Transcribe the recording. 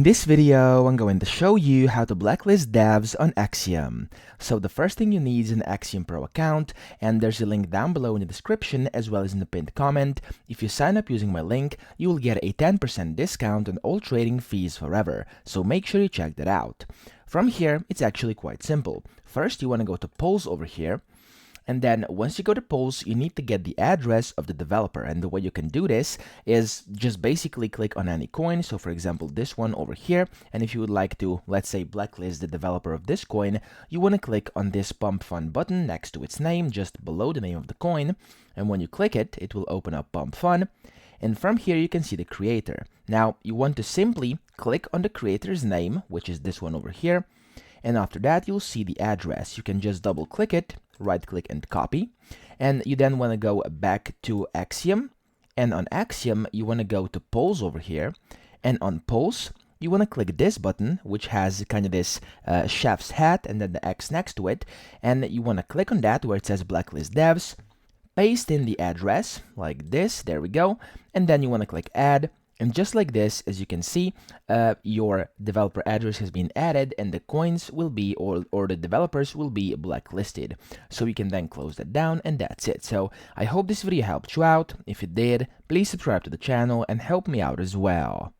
this video, I'm going to show you how to blacklist devs on Axiom. So the first thing you need is an Axiom Pro account, and there's a link down below in the description as well as in the pinned comment. If you sign up using my link, you will get a 10% discount on all trading fees forever, so make sure you check that out. From here, it's actually quite simple. First, you want to go to polls over here. And then once you go to polls, you need to get the address of the developer. And the way you can do this is just basically click on any coin. So for example, this one over here. And if you would like to, let's say, blacklist the developer of this coin, you want to click on this pump fun button next to its name, just below the name of the coin. And when you click it, it will open up pump fun. And from here, you can see the creator. Now, you want to simply click on the creator's name, which is this one over here. And after that, you'll see the address. You can just double click it, right click and copy. And you then want to go back to Axiom. And on Axiom, you want to go to polls over here. And on polls, you want to click this button, which has kind of this chef's hat and then the X next to it. And you want to click on that where it says blacklist devs. Paste in the address like this. There we go. And then you want to click add. And just like this, as you can see, your developer address has been added and the coins will be, or the developers will be blacklisted. So you can then close that down and that's it. So I hope this video helped you out. If it did, please subscribe to the channel and help me out as well.